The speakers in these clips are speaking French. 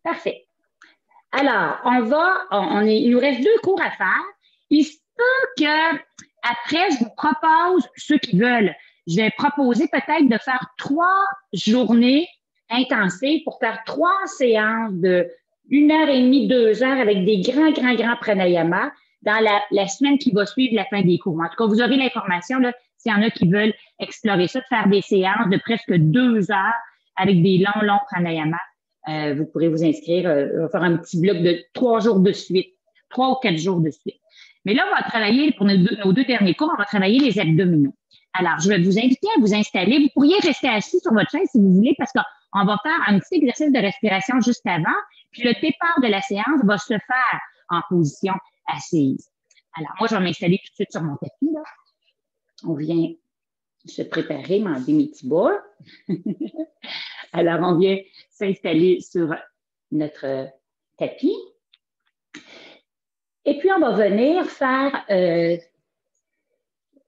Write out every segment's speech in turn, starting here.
Parfait. Alors, il nous reste deux cours à faire. Il se peut que, après, je vous propose, ceux qui veulent, je vais proposer peut-être de faire 3 journées intensives pour faire 3 séances de 1 heure et demie, 2 heures avec des grands pranayama dans la semaine qui va suivre la fin des cours. En tout cas, vous aurez l'information, là, s'il y en a qui veulent explorer ça, de faire des séances de presque 2 heures avec des longs pranayama. Vous pourrez vous inscrire, on va faire un petit bloc de 3 jours de suite, 3 ou 4 jours de suite. Mais là, on va travailler, pour nos deux derniers cours, on va travailler les abdominaux. Alors, je vais vous inviter à vous installer. Vous pourriez rester assis sur votre chaise si vous voulez, parce qu'on va faire un petit exercice de respiration juste avant. Puis le départ de la séance va se faire en position assise. Alors, moi, je vais m'installer tout de suite sur mon tapis. Là. On vient se préparer, m'enlever mes petits bas. Alors, on vient s'installer sur notre tapis. Et puis, on va venir faire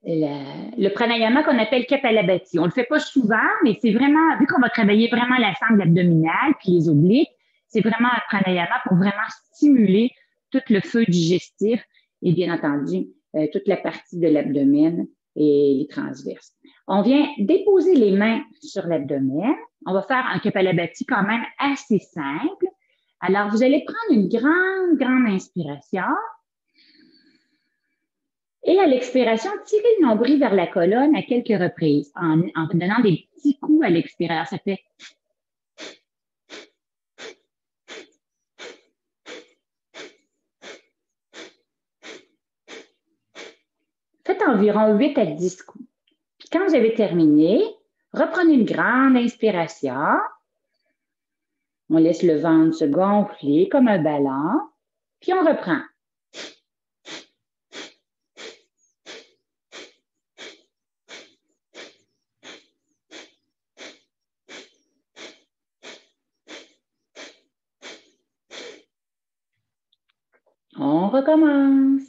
le pranayama qu'on appelle Kapalabhati. On ne le fait pas souvent, mais c'est vraiment, vu qu'on va travailler vraiment la sangle abdominale puis les obliques, c'est vraiment un pranayama pour vraiment stimuler tout le feu digestif et bien entendu, toute la partie de l'abdomen et les transverses. On vient déposer les mains sur l'abdomen. On va faire un Kapalabhati quand même assez simple. Alors, vous allez prendre une grande inspiration. Et à l'expiration, tirez le nombril vers la colonne à quelques reprises en donnant des petits coups à l'expiration. Ça fait faites environ 8 à 10 coups. Puis quand vous avez terminé, reprenez une grande inspiration. On laisse le ventre se gonfler comme un ballon. Puis on reprend. On recommence.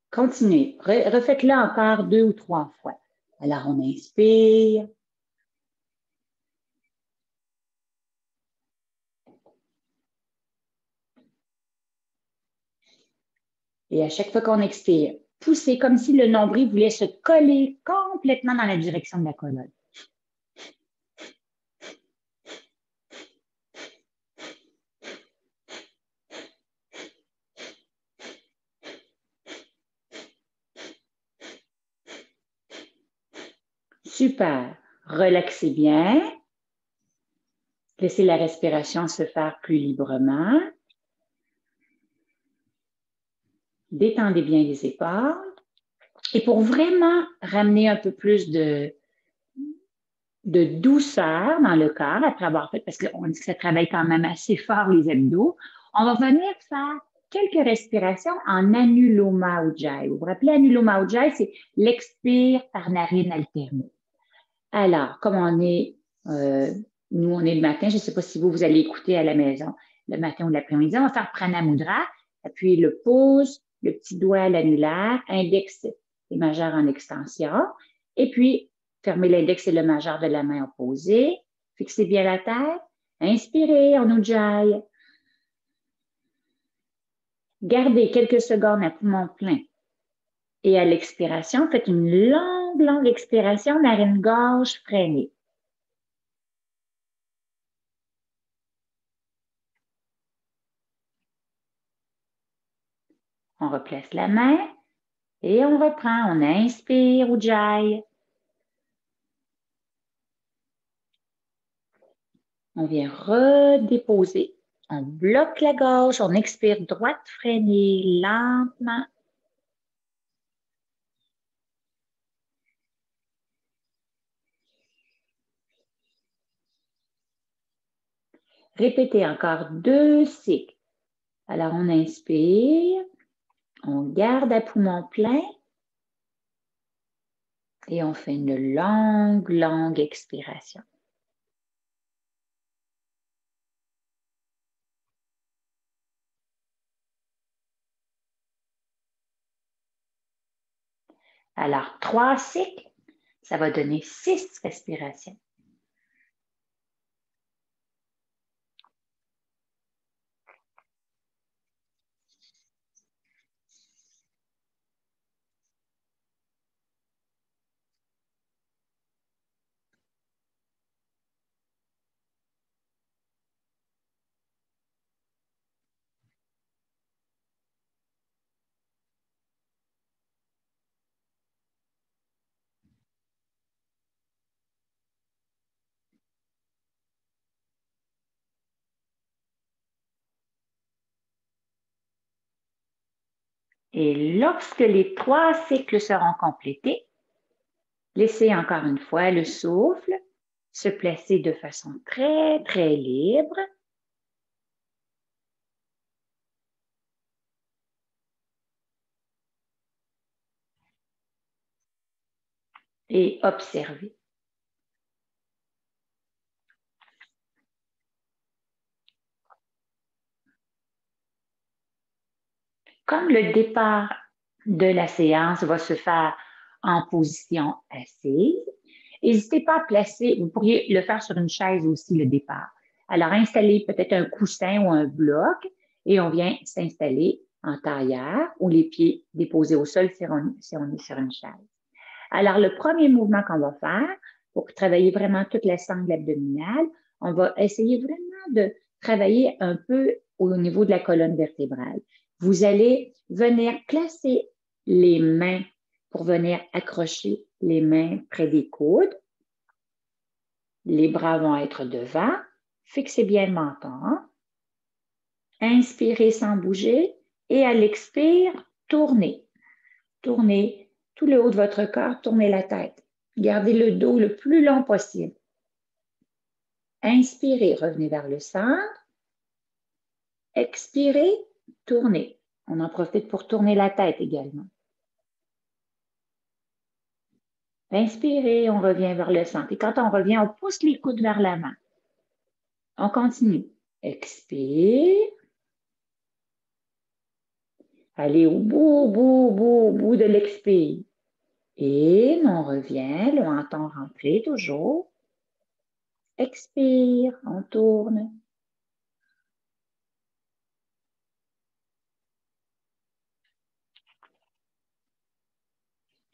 Continuez. Refaites-le encore 2 ou 3 fois. Alors, on inspire. Et à chaque fois qu'on expire, poussez comme si le nombril voulait se coller complètement dans la direction de la colonne. Super. Relaxez bien. Laissez la respiration se faire plus librement. Détendez bien les épaules. Et pour vraiment ramener un peu plus de douceur dans le corps après avoir fait, parce qu'on dit que ça travaille quand même assez fort les abdos, on va venir faire quelques respirations en Anuloma Ujjayi. Vous vous rappelez, Anuloma Ujjayi, c'est l'expire par narine alternée. Alors, comme nous, on est le matin, je ne sais pas si vous allez écouter à la maison le matin ou l'après-midi, on va faire Pranamudra, appuyez le pouce, le petit doigt à l'annulaire, index et majeur en extension, et puis fermez l'index et le majeur de la main opposée, fixez bien la tête, inspirez en Ujjayi. Gardez quelques secondes à poumon plein. Et à l'expiration, faites une longue expiration, narine gauche freinée. On replace la main et on reprend. On inspire, Ujjayi. On vient redéposer. On bloque la gauche, on expire droite freinée lentement. Répétez encore 2 cycles. Alors, on inspire, on garde à poumon plein. Et on fait une longue, longue expiration. Alors, 3 cycles, ça va donner 6 respirations. Et lorsque les 3 cycles seront complétés, laissez encore une fois le souffle se placer de façon très, très libre. Et observez. Comme le départ de la séance va se faire en position assise, n'hésitez pas à placer, vous pourriez le faire sur une chaise aussi, le départ. Alors, installez peut-être un coussin ou un bloc et on vient s'installer en tailleur ou les pieds déposés au sol si on est sur une chaise. Alors, le premier mouvement qu'on va faire, pour travailler vraiment toute la sangle abdominale, on va essayer vraiment de travailler un peu au niveau de la colonne vertébrale. Vous allez venir placer les mains pour venir accrocher les mains près des coudes. Les bras vont être devant. Fixez bien le menton. Inspirez sans bouger et à l'expire, tournez. Tournez tout le haut de votre corps, tournez la tête. Gardez le dos le plus long possible. Inspirez, revenez vers le centre. Expirez, tournez. On en profite pour tourner la tête également. Inspirez, on revient vers le centre. Et quand on revient, on pousse les coudes vers l'avant. On continue. Expire. Allez au bout de l'expire. Et on revient, le menton rentré toujours. Expire, on tourne.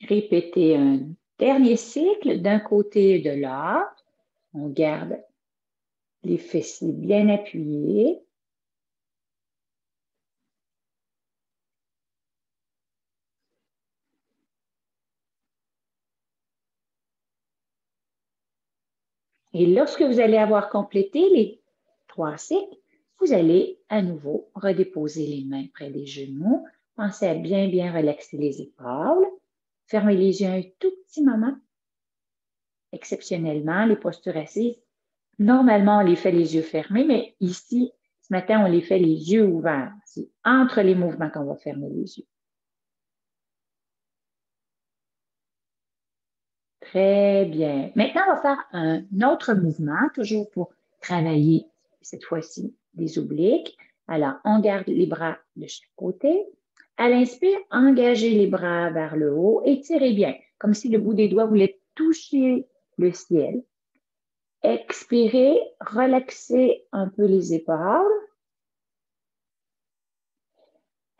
Répétez un dernier cycle d'un côté et de l'autre. On garde les fessiers bien appuyés. Et lorsque vous allez avoir complété les 3 cycles, vous allez à nouveau redéposer les mains près des genoux. Pensez à bien, bien relaxer les épaules. Fermez les yeux un tout petit moment. Exceptionnellement, les postures assises, normalement, on les fait les yeux fermés, mais ici, ce matin, on les fait les yeux ouverts. C'est entre les mouvements qu'on va fermer les yeux. Très bien. Maintenant, on va faire un autre mouvement, toujours pour travailler, cette fois-ci, les obliques. Alors, on garde les bras de chaque côté. À l'inspire, engagez les bras vers le haut, étirez bien, comme si le bout des doigts voulait toucher le ciel. Expirez, relaxez un peu les épaules.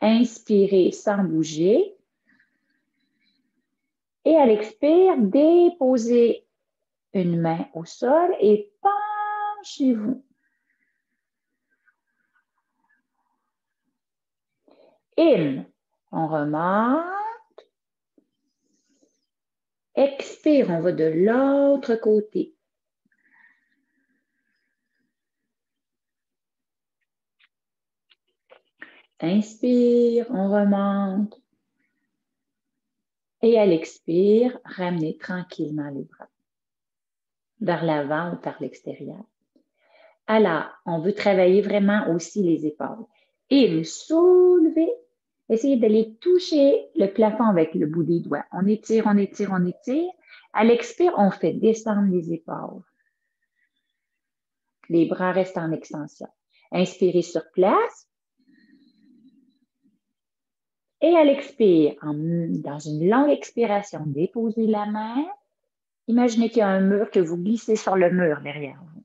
Inspirez sans bouger. Et à l'expire, déposez une main au sol et penchez-vous. In, on remonte. Expire, on va de l'autre côté. Inspire, on remonte. Et à l'expire, ramenez tranquillement les bras vers l'avant ou par l'extérieur. Alors, on veut travailler vraiment aussi les épaules. In, soulevez. Essayez d'aller toucher le plafond avec le bout des doigts. On étire, on étire, on étire. À l'expire, on fait descendre les épaules. Les bras restent en extension. Inspirez sur place. Et à l'expire, dans une longue expiration, déposez la main. Imaginez qu'il y a un mur, que vous glissez sur le mur derrière vous.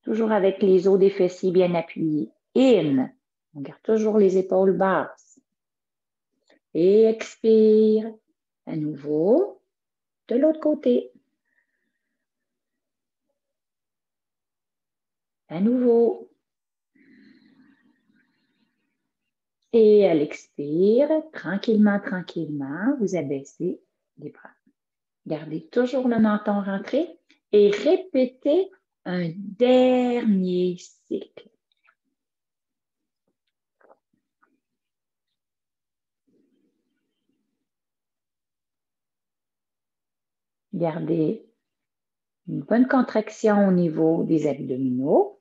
Toujours avec les os des fessiers bien appuyés. In. On garde toujours les épaules basses. Et expire. À nouveau, de l'autre côté. À nouveau. Et à l'expire, tranquillement, tranquillement, vous abaissez les bras. Gardez toujours le menton rentré et répétez un dernier cycle. Gardez une bonne contraction au niveau des abdominaux.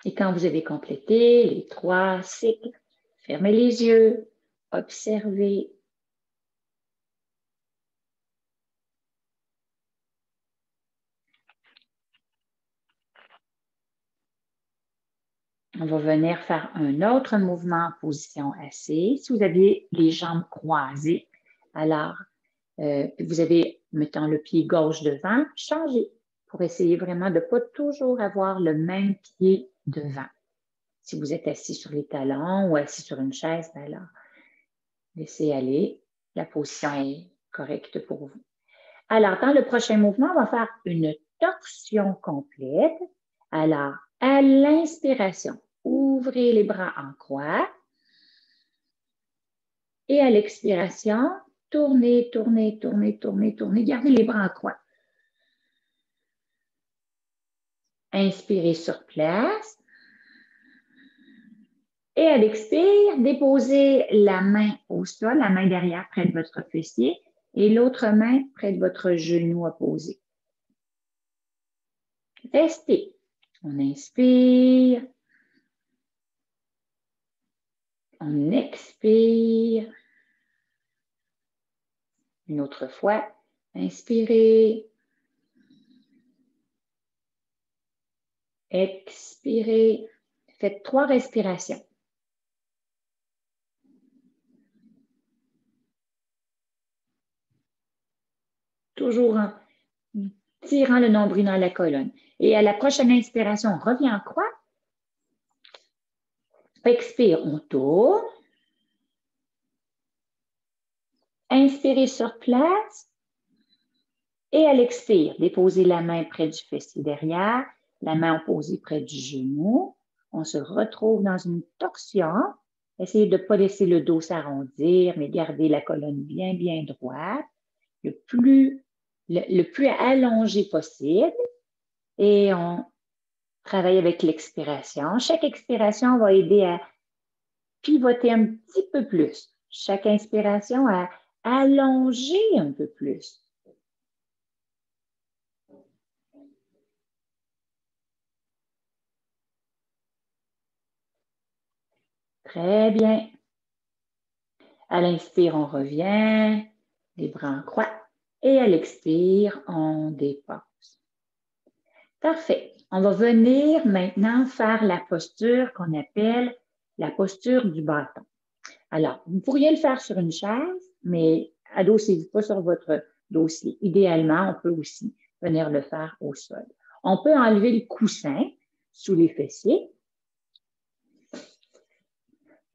Et quand vous avez complété les 3 cycles, fermez les yeux, observez. On va venir faire un autre mouvement en position assise. Si vous avez les jambes croisées, alors vous avez, mettons le pied gauche devant, changez pour essayer vraiment de ne pas toujours avoir le même pied devant. Si vous êtes assis sur les talons ou assis sur une chaise, ben alors, laissez aller. La position est correcte pour vous. Alors, dans le prochain mouvement, on va faire une torsion complète. Alors, à l'inspiration, ouvrez les bras en croix. Et à l'expiration, tournez, tournez, tournez, tournez, tournez. Gardez les bras en croix. Inspirez sur place. Et à l'expire, déposez la main au sol, la main derrière près de votre fessier et l'autre main près de votre genou opposé. Restez. On inspire. On expire. Une autre fois. Inspirez. Expirez. Faites 3 respirations. Toujours en tirant le nombril dans la colonne. Et à la prochaine inspiration, on revient en croix. Expire, on tourne. Inspirez sur place. Et à l'expire, déposez la main près du fessier derrière, la main opposée près du genou. On se retrouve dans une torsion. Essayez de ne pas laisser le dos s'arrondir, mais gardez la colonne bien, bien droite, le plus allongé possible. Et on travaille avec l'expiration. Chaque expiration va aider à pivoter un petit peu plus. Chaque inspiration à allonger un peu plus. Très bien. À l'inspire, on revient, les bras en croix. Et à l'expire, on dépose. Parfait. On va venir maintenant faire la posture qu'on appelle la posture du bâton. Alors, vous pourriez le faire sur une chaise, mais adossez-vous pas sur votre dossier. Idéalement, on peut aussi venir le faire au sol. On peut enlever le coussin sous les fessiers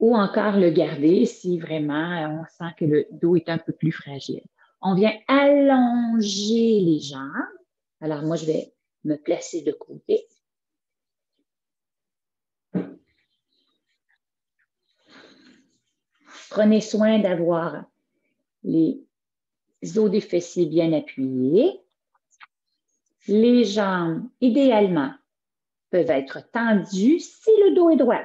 ou encore le garder si vraiment on sent que le dos est un peu plus fragile. On vient allonger les jambes. Alors, moi, je vais me placer de côté. Prenez soin d'avoir les os des fessiers bien appuyés. Les jambes, idéalement, peuvent être tendus si le dos est droit.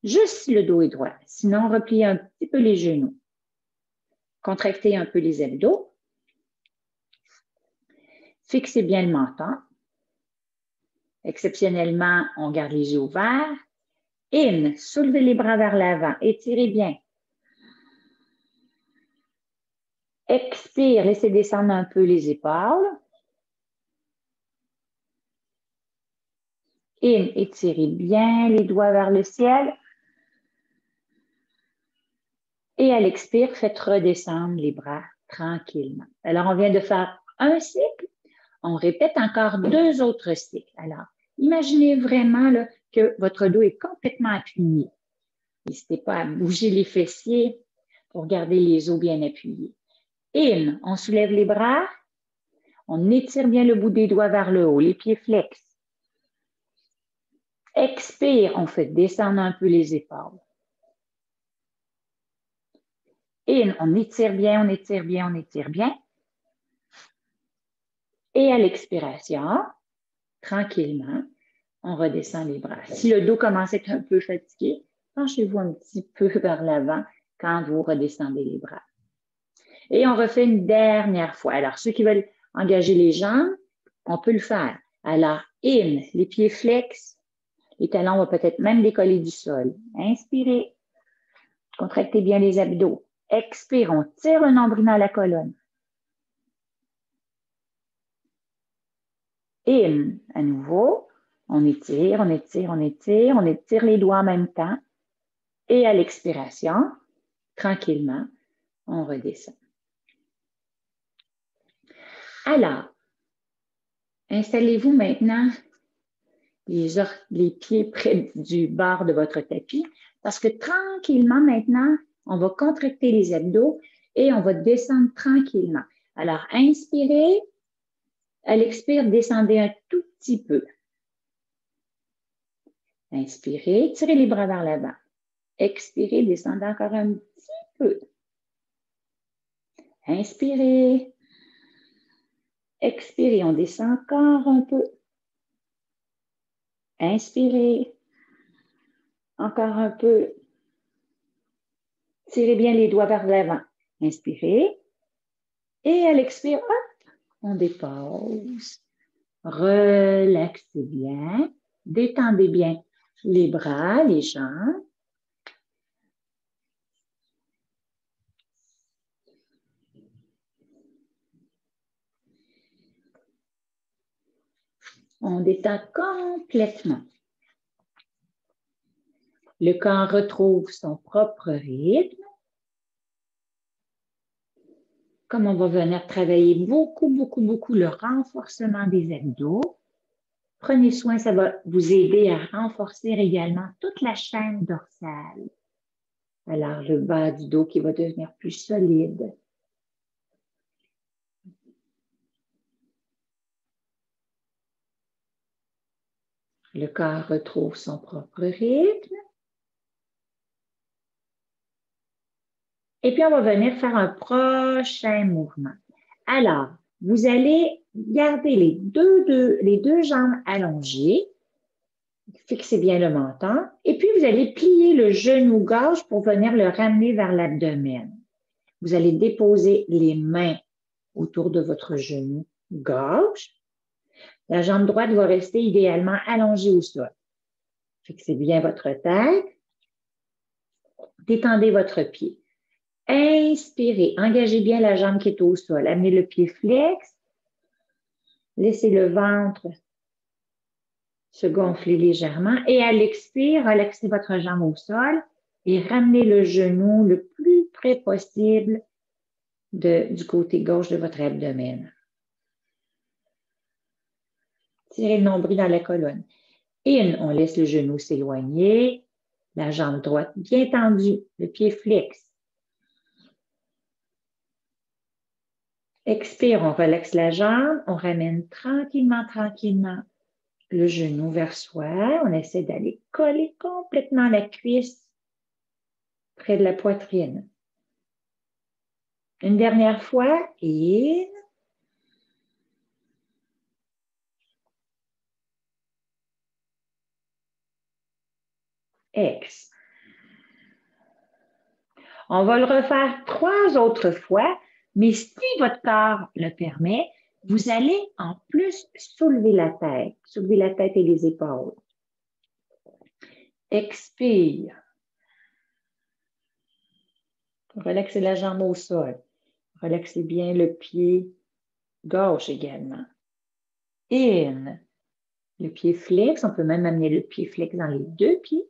Juste si le dos est droit. Sinon, repliez un petit peu les genoux. Contractez un peu les abdos. Fixez bien le menton. Exceptionnellement, on garde les yeux ouverts. In, soulevez les bras vers l'avant. Étirez bien. Expire, laissez descendre un peu les épaules. In, étirez bien les doigts vers le ciel. Et à l'expire, faites redescendre les bras tranquillement. Alors, on vient de faire un cycle. On répète encore 2 autres cycles. Alors, imaginez vraiment là, que votre dos est complètement appuyé. N'hésitez pas à bouger les fessiers pour garder les os bien appuyés. In, on soulève les bras. On étire bien le bout des doigts vers le haut, les pieds flex. Expire, on fait descendre un peu les épaules. In, on étire bien, on étire bien, on étire bien. Et à l'expiration, tranquillement, on redescend les bras. Si le dos commence à être un peu fatigué, penchez-vous un petit peu vers l'avant quand vous redescendez les bras. Et on refait une dernière fois. Alors, ceux qui veulent engager les jambes, on peut le faire. Alors, in, les pieds flex, les talons vont peut-être même décoller du sol. Inspirez, contractez bien les abdos. Expire, on tire le nombril dans la colonne. In, à nouveau, on étire, on étire, on étire, on étire les doigts en même temps. Et à l'expiration, tranquillement, on redescend. Alors, installez-vous maintenant les pieds près du bord de votre tapis parce que tranquillement maintenant, on va contracter les abdos et on va descendre tranquillement. Alors, inspirez, à l'expire, descendez un tout petit peu. Inspirez, tirez les bras vers l'avant. Expirez, descendez encore un petit peu. Inspirez. Expirez, on descend encore un peu. Inspirez. Encore un peu. Tirez bien les doigts vers l'avant. Inspirez. Et à l'expire, hop, on dépose. Relaxez bien. Détendez bien les bras, les jambes. On détend complètement. Le corps retrouve son propre rythme. Comme on va venir travailler beaucoup le renforcement des abdos, prenez soin, ça va vous aider à renforcer également toute la chaîne dorsale. Alors, le bas du dos qui va devenir plus solide. Le corps retrouve son propre rythme. Et puis, on va venir faire un prochain mouvement. Alors, vous allez garder les deux jambes allongées. Fixez bien le menton. Et puis, vous allez plier le genou gauche pour venir le ramener vers l'abdomen. Vous allez déposer les mains autour de votre genou gauche. La jambe droite va rester idéalement allongée au sol. Fixez bien votre tête. Détendez votre pied. Inspirez. Engagez bien la jambe qui est au sol. Amenez le pied flex. Laissez le ventre se gonfler légèrement. Et à l'expire, relaxez votre jambe au sol et ramenez le genou le plus près possible du côté gauche de votre abdomen. Tirez le nombril dans la colonne. In, on laisse le genou s'éloigner. La jambe droite bien tendue, le pied flex. Expire, on relaxe la jambe, on ramène tranquillement le genou vers soi. On essaie d'aller coller complètement la cuisse près de la poitrine. Une dernière fois, in. Ex. On va le refaire 3 autres fois, mais si votre corps le permet, vous allez en plus soulever la tête et les épaules. Expire. Relaxez la jambe au sol. Relaxez bien le pied gauche également. In. Le pied flex. On peut même amener le pied flex dans les 2 pieds.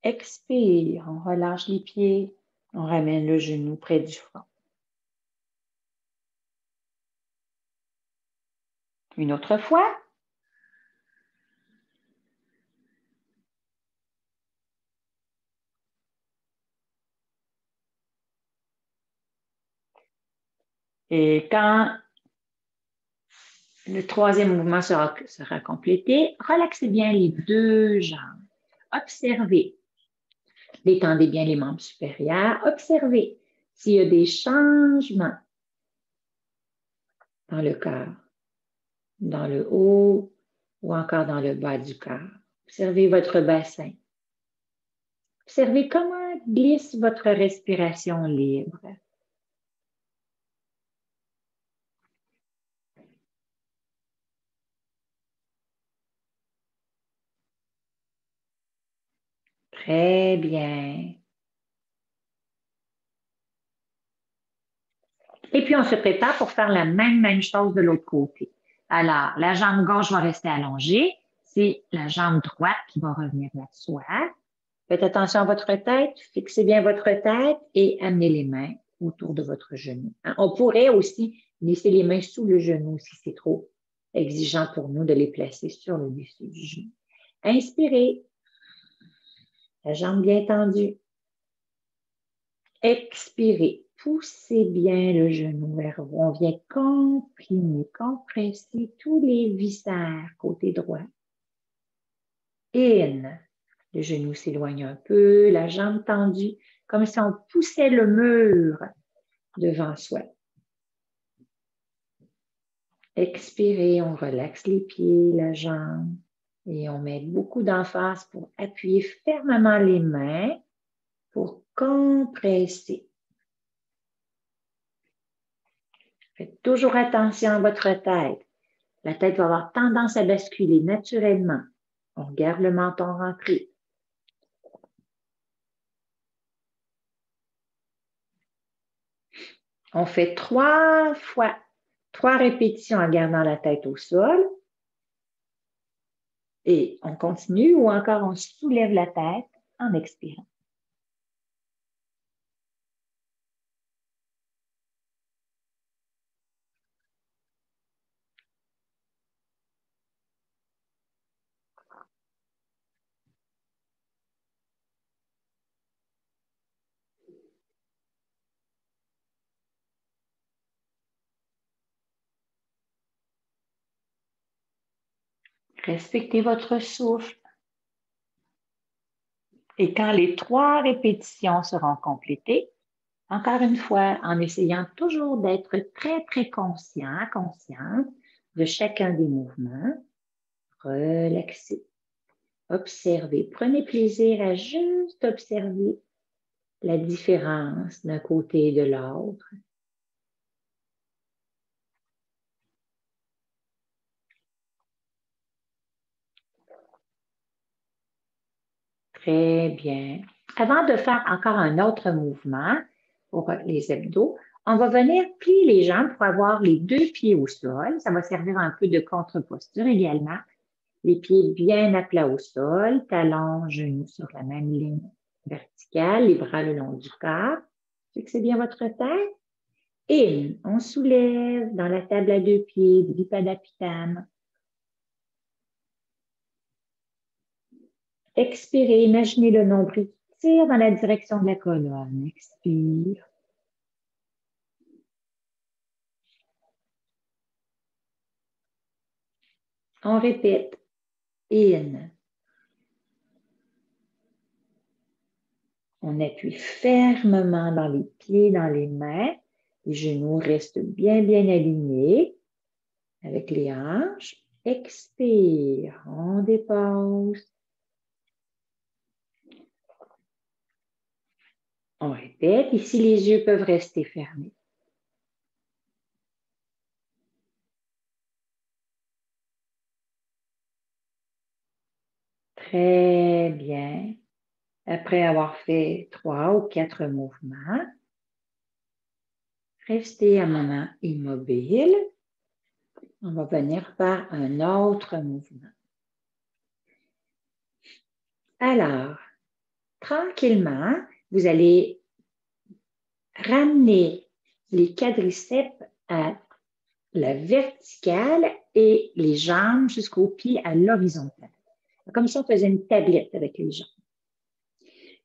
Expire. On relâche les pieds. On ramène le genou près du front. Une autre fois. Et quand le 3e mouvement sera complété, relaxez bien les 2 jambes. Observez. Détendez bien les membres supérieurs. Observez s'il y a des changements dans le corps, dans le haut ou encore dans le bas du corps. Observez votre bassin. Observez comment glisse votre respiration libre. Très bien. Et puis, on se prépare pour faire la même chose de l'autre côté. Alors, la jambe gauche va rester allongée. C'est la jambe droite qui va revenir vers soi. Faites attention à votre tête. Fixez bien votre tête et amenez les mains autour de votre genou. On pourrait aussi laisser les mains sous le genou si c'est trop exigeant pour nous de les placer sur le dessus du genou. Inspirez. La jambe bien tendue. Expirez. Poussez bien le genou vers vous. On vient comprimer, compresser tous les viscères côté droit. In. Le genou s'éloigne un peu, la jambe tendue, comme si on poussait le mur devant soi. Expirez, on relaxe les pieds, la jambe et on met beaucoup d'emphase pour appuyer fermement les mains pour compresser. Faites toujours attention à votre tête. La tête va avoir tendance à basculer naturellement. On garde le menton rentré. On fait 3 fois, 3 répétitions en gardant la tête au sol. Et on continue ou encore on soulève la tête en expirant. Respectez votre souffle. Et quand les 3 répétitions seront complétées, encore une fois, en essayant toujours d'être très consciente de chacun des mouvements, relaxez, observez, prenez plaisir à juste observer la différence d'un côté et de l'autre. Très bien. Avant de faire encore un autre mouvement pour les abdos, on va venir plier les jambes pour avoir les 2 pieds au sol. Ça va servir un peu de contre-posture également. Les pieds bien à plat au sol, talons, genoux sur la même ligne verticale, les bras le long du corps. Fixez bien votre tête. Et on soulève dans la table à 2 pieds, Dvipadapitana. Expirez, imaginez le nombril qui tire dans la direction de la colonne. Expire. On répète. In. On appuie fermement dans les pieds, dans les mains. Les genoux restent bien alignés avec les hanches. Expire, on dépose. On répète. Ici, les yeux peuvent rester fermés. Très bien. Après avoir fait 3 ou 4 mouvements, restez un moment immobile. On va venir faire un autre mouvement. Alors, tranquillement, vous allez ramener les quadriceps à la verticale et les jambes jusqu'aux pieds à l'horizontale. Comme si on faisait une tablette avec les jambes.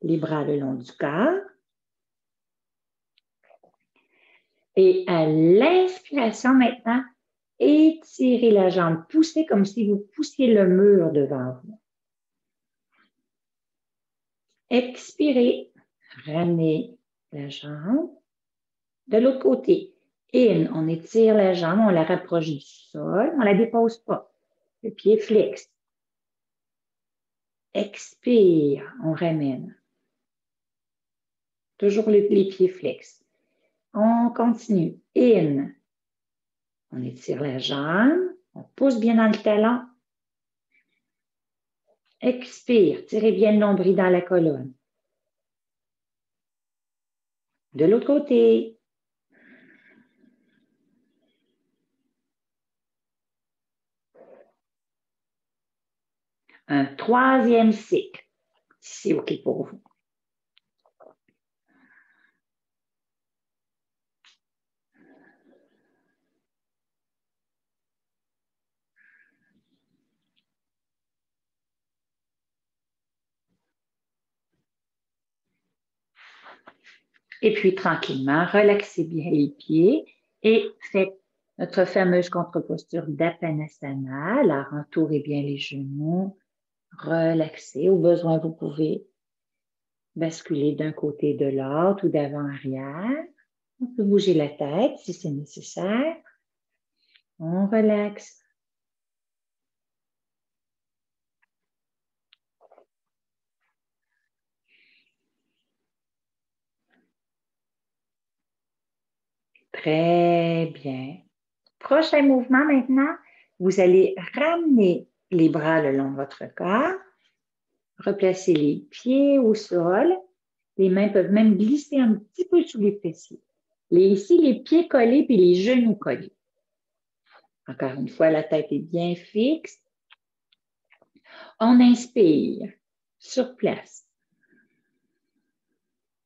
Les bras le long du corps. Et à l'inspiration maintenant, étirez la jambe, poussez comme si vous poussiez le mur devant vous. Expirez, ramenez la jambe. De l'autre côté, in, on étire la jambe, on la rapproche du sol, on ne la dépose pas. Le pied flex. Expire, on ramène. Toujours les pieds flex. On continue. In, on étire la jambe, on pousse bien dans le talon. Expire, tirez bien le nombril dans la colonne. De l'autre côté. Un troisième cycle, si c'est OK pour vous. Et puis, tranquillement, relaxez bien les pieds et faites notre fameuse contre-posture d'Apanasana. Alors, entourez bien les genoux, relaxez. Au besoin, vous pouvez basculer d'un côté de l'autre ou d'avant-arrière. On peut bouger la tête si c'est nécessaire. On relaxe. Très bien. Prochain mouvement maintenant, vous allez ramener les bras le long de votre corps, replacer les pieds au sol, les mains peuvent même glisser un petit peu sous les fessiers. Ici, les pieds collés puis les genoux collés. Encore une fois, la tête est bien fixe. On inspire sur place.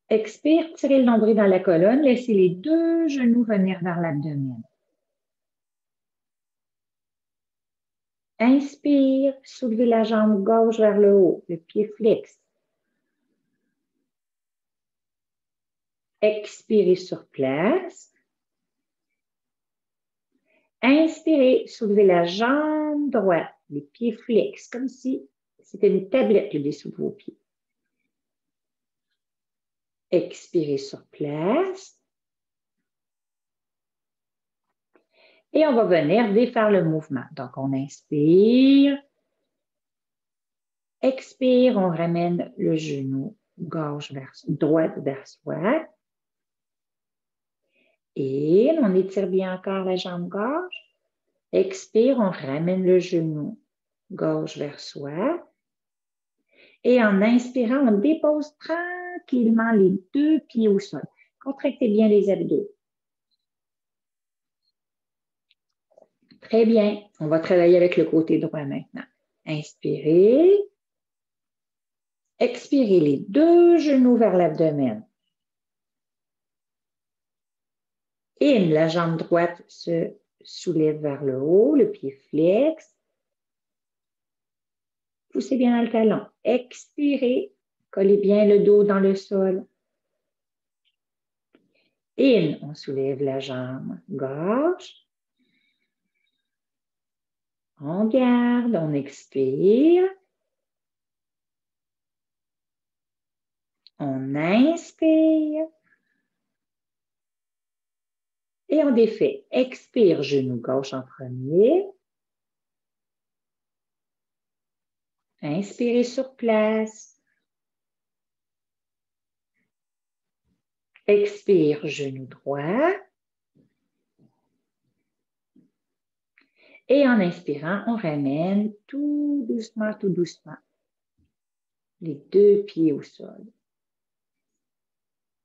Expire, tirez le nombril dans la colonne, laissez les deux genoux venir vers l'abdomen. Inspire, soulevez la jambe gauche vers le haut, le pied flex. Expirez sur place. Inspirez, soulevez la jambe droite, les pieds flex, comme si c'était une tablette le dessous de vos pieds. Expirez sur place. Et on va venir défaire le mouvement. Donc, on inspire. Expire, on ramène le genou gauche vers droite vers soi. Et on étire bien encore la jambe gauche. Expire, on ramène le genou gauche vers soi. Et en inspirant, on dépose tranquillement les deux pieds au sol. Contractez bien les abdos. Très bien. On va travailler avec le côté droit maintenant. Inspirez. Expirez les deux genoux vers l'abdomen. In, la jambe droite se soulève vers le haut, le pied flex. Poussez bien dans le talon. Expirez. Collez bien le dos dans le sol. In, on soulève la jambe gauche. On garde, on expire. On inspire. Et on défait. Expire, genou gauche en premier. Inspirez sur place. Expire, genou droit. Et en inspirant, on ramène tout doucement, les deux pieds au sol.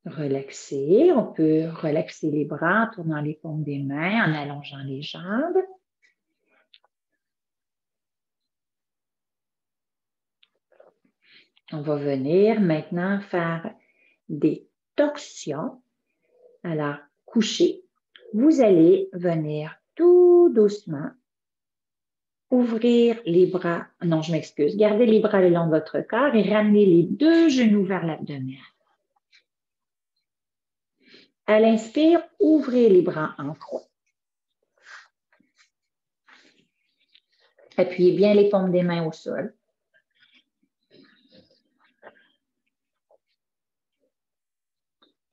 Relaxez. On peut relaxer les bras en tournant les paumes des mains, en allongeant les jambes. On va venir maintenant faire des torsions. Alors, couché, vous allez venir tout doucement ouvrir les bras. Non, je m'excuse. Gardez les bras le long de votre corps et ramenez les deux genoux vers l'abdomen. À l'inspire, ouvrez les bras en croix. Appuyez bien les paumes des mains au sol.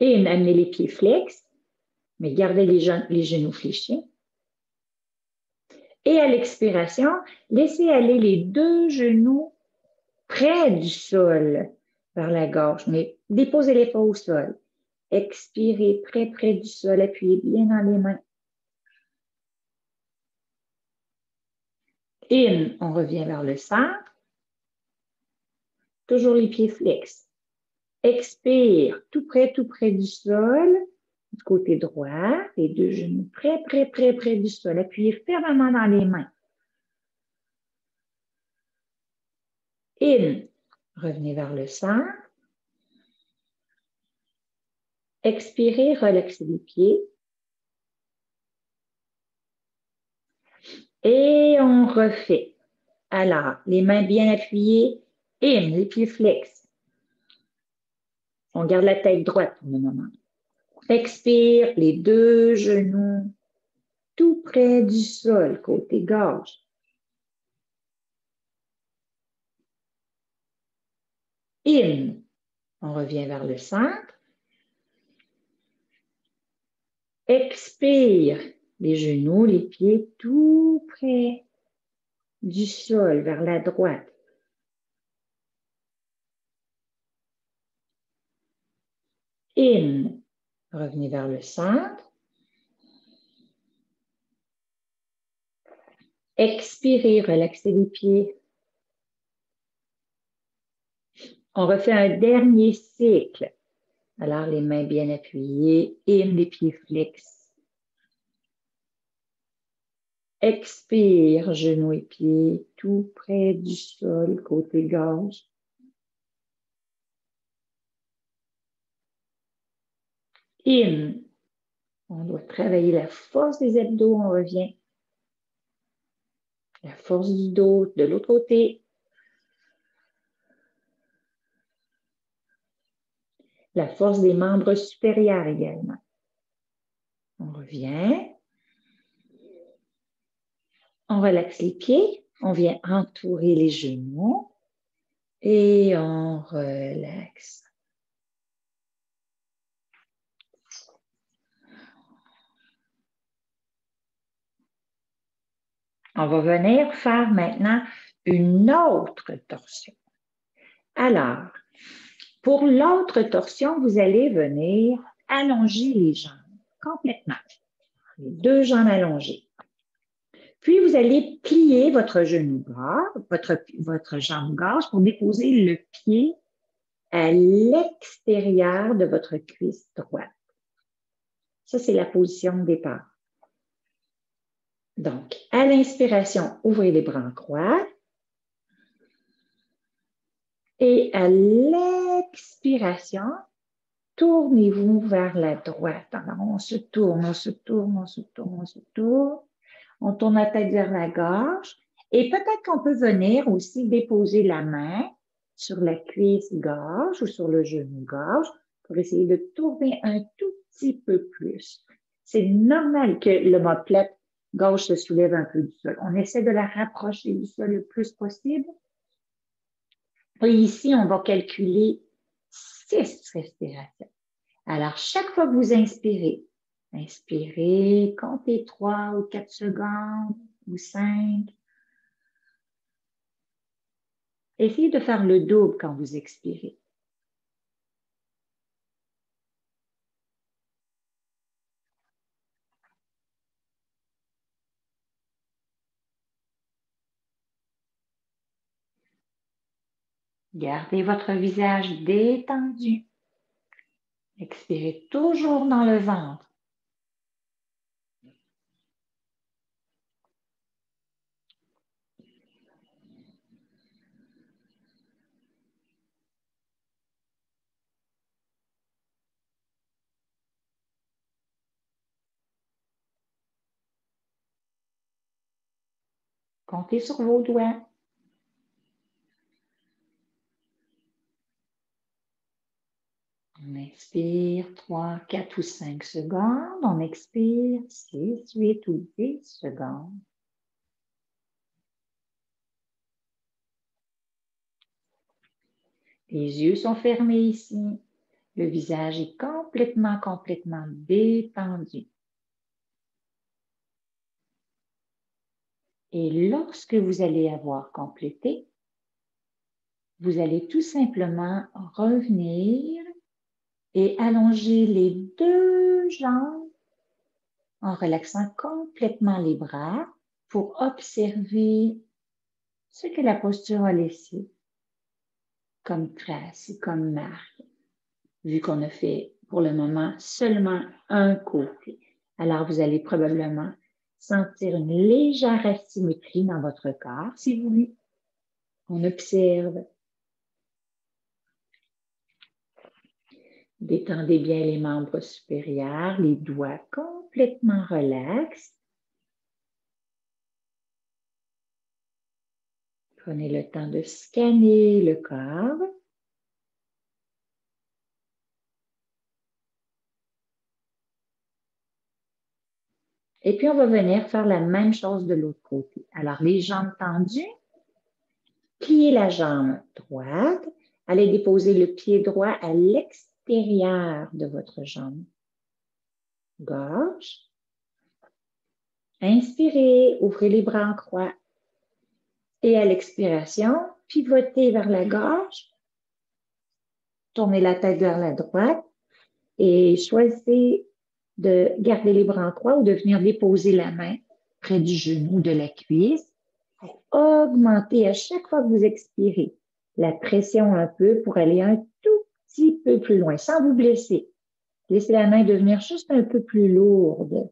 Et amenez les pieds flex, mais gardez les genoux fléchis. Et à l'expiration, laissez aller les deux genoux près du sol vers la gorge, mais déposez-les pas au sol. Expirez près du sol, appuyez bien dans les mains. In, on revient vers le centre. Toujours les pieds flex. Expire, tout près du sol, du côté droit, les deux genoux près du sol. Appuyez fermement dans les mains. In, revenez vers le centre. Expirez, relaxez les pieds. Et on refait. Alors, les mains bien appuyées. In, les pieds flex. On garde la tête droite pour le moment. Expire, les deux genoux tout près du sol, côté gorge. In, on revient vers le centre. Expire, les genoux, les pieds tout près du sol, vers la droite. In, revenez vers le centre. Expirez, relaxez les pieds. On refait un dernier cycle. Alors, les mains bien appuyées, in, les pieds flex. Expire, genoux et pieds tout près du sol, côté gorge. In, on doit travailler la force des abdos, on revient. La force du dos de l'autre côté. La force des membres supérieurs également. On revient. On relaxe les pieds. On vient entourer les genoux. Et on relaxe. On va venir faire maintenant une autre torsion. Alors, pour l'autre torsion, vous allez venir allonger les jambes complètement. Les deux jambes allongées. Puis, vous allez plier votre genou gauche, votre jambe gauche pour déposer le pied à l'extérieur de votre cuisse droite. Ça, c'est la position de départ. Donc, à l'inspiration, ouvrez les bras en croix. Et à l'expiration, tournez-vous vers la droite. Alors, on se tourne. On tourne la tête vers la gorge. Et peut-être qu'on peut venir aussi déposer la main sur la cuisse gauche ou sur le genou gauche pour essayer de tourner un tout petit peu plus. C'est normal que l'omoplate gauche se soulève un peu du sol. On essaie de la rapprocher du sol le plus possible. Et ici, on va calculer 6 respirations. Alors, chaque fois que vous inspirez, comptez 3 ou 4 secondes ou 5. Essayez de faire le double quand vous expirez. Gardez votre visage détendu. Expirez toujours dans le ventre. Comptez sur vos doigts. On inspire 3, 4 ou 5 secondes. On expire 6, 8 ou 10 secondes. Les yeux sont fermés ici. Le visage est complètement détendu. Et lorsque vous allez avoir complété, vous allez tout simplement revenir et allonger les deux jambes en relaxant complètement les bras pour observer ce que la posture a laissé comme trace et comme marque, vu qu'on a fait pour le moment seulement un côté. Alors, vous allez probablement sentir une légère asymétrie dans votre corps, si vous voulez. On observe. Détendez bien les membres supérieurs, les doigts complètement relax. Prenez le temps de scanner le corps. Et puis, on va venir faire la même chose de l'autre côté. Alors, les jambes tendues, pliez la jambe droite. Allez déposer le pied droit à l'extérieur de votre jambe gauche. Inspirez, ouvrez les bras en croix. Et à l'expiration, pivotez vers la gauche. Tournez la tête vers la droite et choisissez de garder les bras en croix ou de venir déposer la main près du genou, de la cuisse. Augmentez à chaque fois que vous expirez la pression un peu pour aller un tout petit peu plus loin, sans vous blesser. Laissez la main devenir juste un peu plus lourde.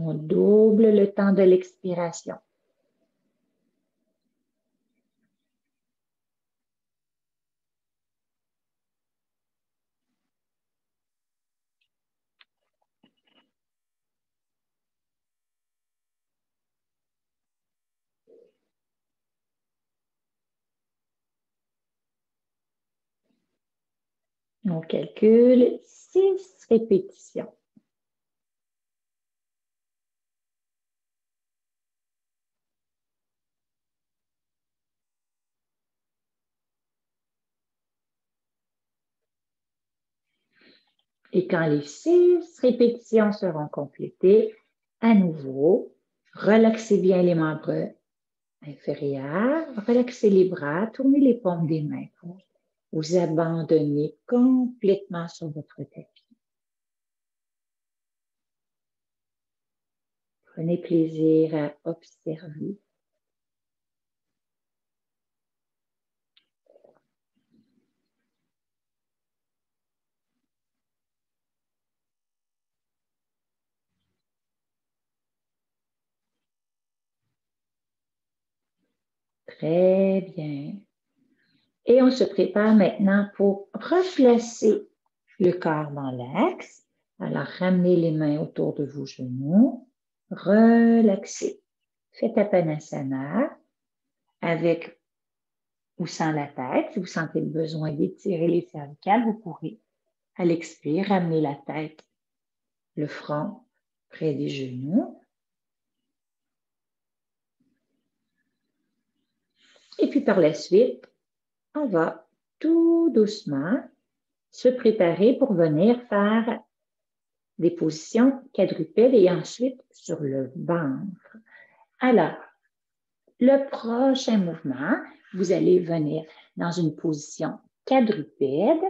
On double le temps de l'expiration. On calcule 6 répétitions. Et quand les 6 répétitions seront complétées, à nouveau, relaxez bien les membres inférieurs, relaxez les bras, tournez les paumes des mains pour vous abandonner complètement sur votre tapis. Prenez plaisir à observer. Très bien. Et on se prépare maintenant pour replacer le corps dans l'axe. Alors, ramenez les mains autour de vos genoux. Relaxez. Faites Apanasana avec ou sans la tête. Si vous sentez le besoin d'étirer les cervicales, vous pourrez, à l'expire, ramener la tête, le front près des genoux. Et puis par la suite, on va tout doucement se préparer pour venir faire des positions quadrupèdes et ensuite sur le ventre. Alors, le prochain mouvement, vous allez venir dans une position quadrupède.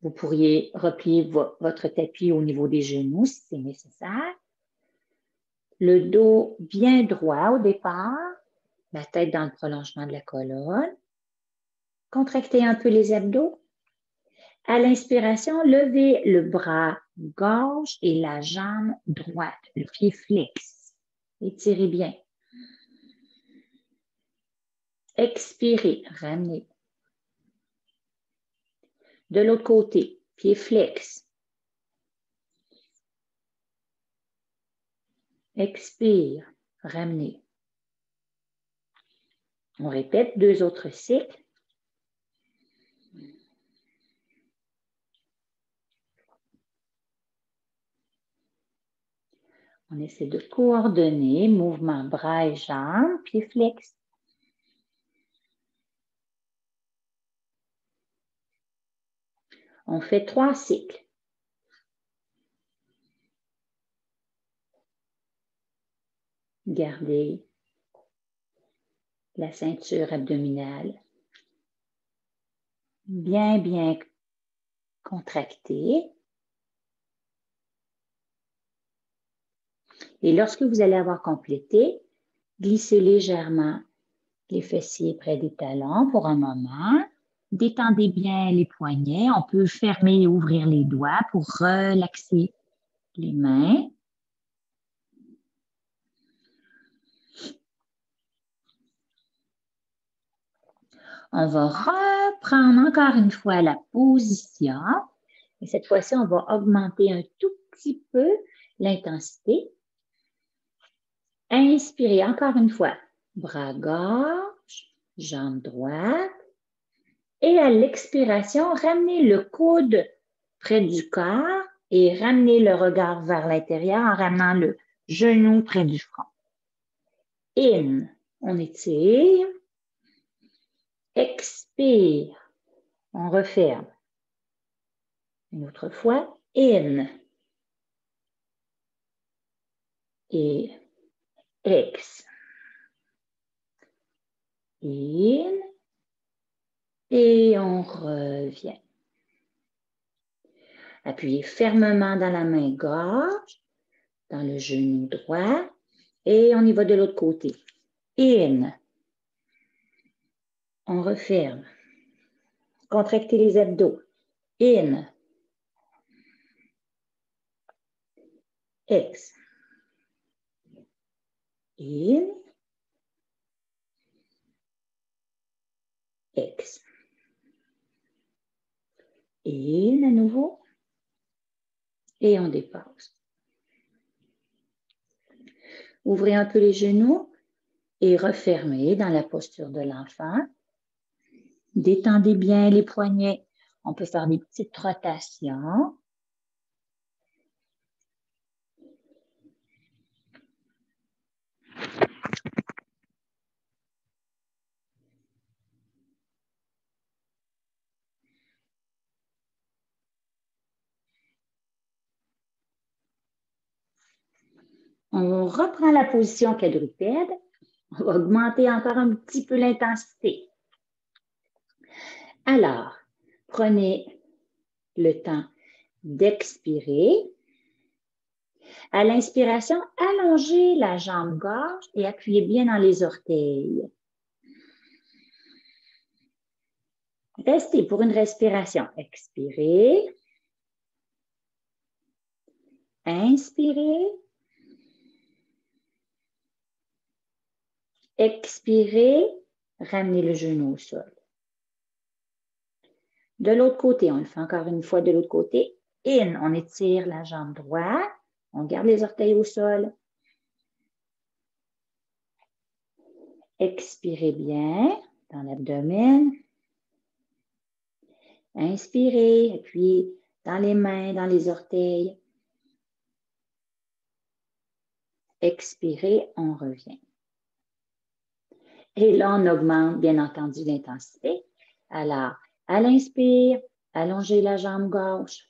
Vous pourriez replier votre tapis au niveau des genoux si c'est nécessaire. Le dos bien droit au départ, la tête dans le prolongement de la colonne. Contractez un peu les abdos. À l'inspiration, levez le bras gauche et la jambe droite, le pied flex. Étirez bien. Expirez, ramenez. De l'autre côté, pied flex. Expire, ramenez. On répète 2 autres cycles. On essaie de coordonner mouvement bras et jambes, pied flex. On fait 3 cycles. Gardez la ceinture abdominale bien contractée. Et lorsque vous allez avoir complété, glissez légèrement les fessiers près des talons pour un moment. Détendez bien les poignets. On peut fermer et ouvrir les doigts pour relaxer les mains. On va reprendre encore une fois la position. Et cette fois-ci, on va augmenter un tout petit peu l'intensité. Inspirez encore une fois. Bras gauche, jambe droite. Et à l'expiration, ramenez le coude près du corps et ramenez le regard vers l'intérieur en ramenant le genou près du front. In, on étire. Expire, on referme. Une autre fois, in. Et ex. In. Et on revient. Appuyez fermement dans la main gauche, dans le genou droit. Et on y va de l'autre côté. In. On referme. Contractez les abdos. In. Ex. In. Ex. In à nouveau. Et on dépasse. Ouvrez un peu les genoux et refermez dans la posture de l'enfant. Détendez bien les poignets. On peut faire des petites rotations. On reprend la position quadrupède. On va augmenter encore un petit peu l'intensité. Alors, prenez le temps d'expirer. À l'inspiration, allongez la jambe gauche et appuyez bien dans les orteils. Restez pour une respiration. Expirez. Inspirez. Expirez. Ramenez le genou au sol. De l'autre côté, on le fait encore une fois de l'autre côté. In, on étire la jambe droite. On garde les orteils au sol. Expirez bien dans l'abdomen. Inspirez, appuyez dans les mains, dans les orteils. Expirez, on revient. Et là, on augmente, bien entendu, l'intensité. Alors, à l'inspire, allongez la jambe gauche.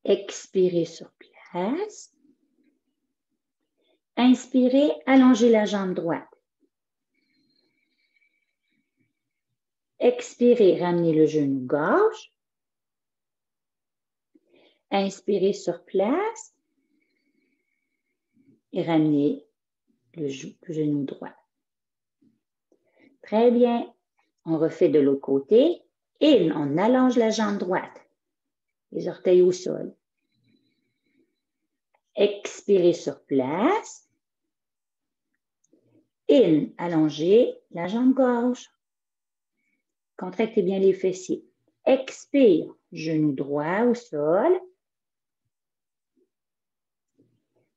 Expirez sur place. Inspirez, allongez la jambe droite. Expirez, ramenez le genou gauche. Inspirez sur place et ramenez le genou droit. Très bien. On refait de l'autre côté et on allonge la jambe droite. Les orteils au sol. Expirez sur place. In, allongez la jambe gauche. Contractez bien les fessiers. Expire, genou droit au sol.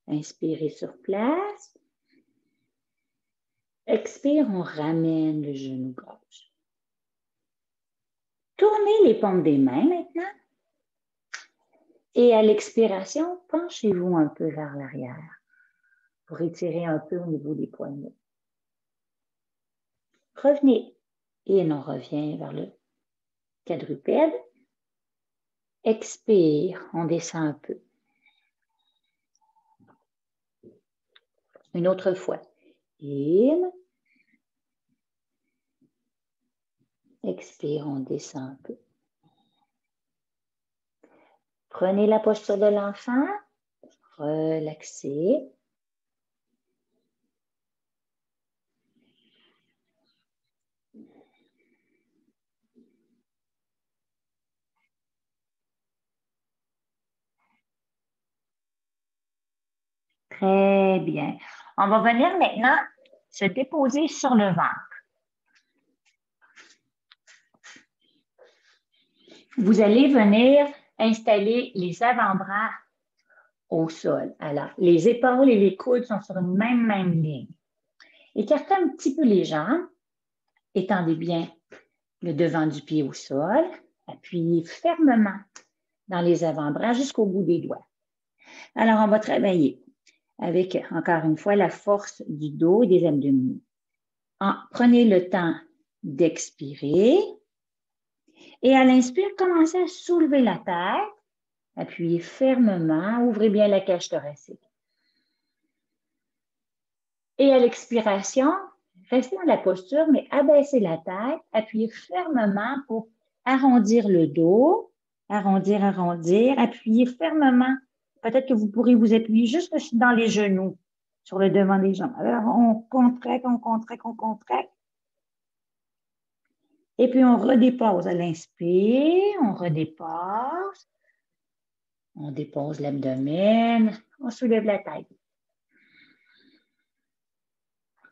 Inspirez sur place. Expire, on ramène le genou gauche. Tournez les paumes des mains maintenant. Et à l'expiration, penchez-vous un peu vers l'arrière pour étirer un peu au niveau des poignets. Revenez. Et on revient vers le quadrupède. Expire, on descend un peu. Une autre fois. In. Expire, on descend un peu. Prenez la posture de l'enfant. Relaxez. Très bien. On va venir maintenant se déposer sur le ventre. Vous allez venir installer les avant-bras au sol. Alors, les épaules et les coudes sont sur une même ligne. Écartez un petit peu les jambes. Étendez bien le devant du pied au sol. Appuyez fermement dans les avant-bras jusqu'au bout des doigts. Alors, on va travailler avec, encore une fois, la force du dos et des abdominaux. Prenez le temps d'expirer. Et à l'inspire, commencez à soulever la tête. Appuyez fermement. Ouvrez bien la cage thoracique. Et à l'expiration, restez dans la posture, mais abaissez la tête. Appuyez fermement pour arrondir le dos. Arrondir, arrondir. Appuyez fermement. Peut-être que vous pourrez vous appuyer juste dans les genoux, sur le devant des jambes. Alors, on contracte, on contracte, on contracte. Et puis, on redépose à l'inspire. On redépose. On dépose l'abdomen. On soulève la tête.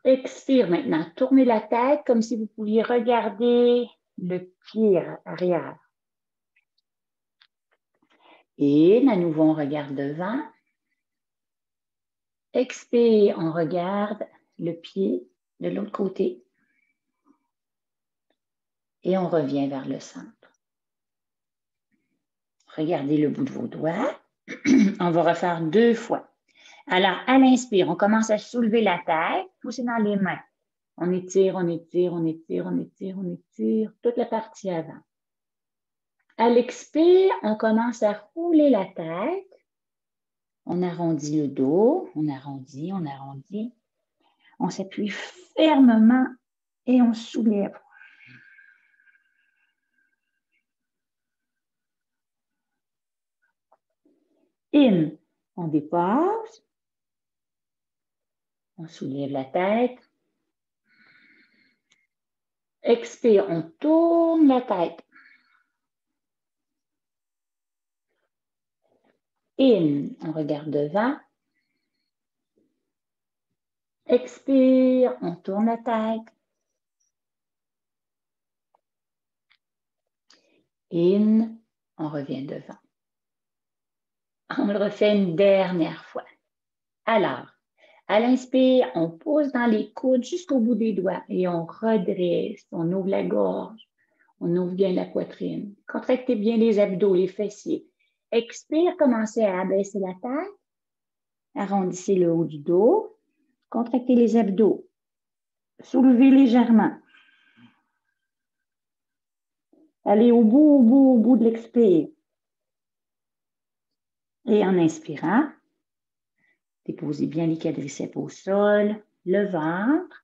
Expire maintenant. Tournez la tête comme si vous pouviez regarder le pied arrière. Et à nouveau, on regarde devant. Expire, on regarde le pied de l'autre côté. Et on revient vers le centre. Regardez le bout de vos doigts. On va refaire 2 fois. Alors, à l'inspire, on commence à soulever la tête, pousser dans les mains. On étire, on étire, on étire, on étire, on étire, toute la partie avant. À l'expire, on commence à rouler la tête. On arrondit le dos, on arrondit, on arrondit. On s'appuie fermement et on soulève. In, on dépasse. On soulève la tête. Expire, on tourne la tête. In, on regarde devant. Expire, on tourne la tête. In, on revient devant. On le refait une dernière fois. Alors, à l'inspire, on pousse dans les coudes jusqu'au bout des doigts et on redresse, on ouvre la gorge, on ouvre bien la poitrine. Contractez bien les abdos, les fessiers. Expire, commencez à abaisser la tête. Arrondissez le haut du dos. Contractez les abdos. Soulevez légèrement. Allez au bout de l'expire. Et en inspirant, déposez bien les quadriceps au sol, le ventre.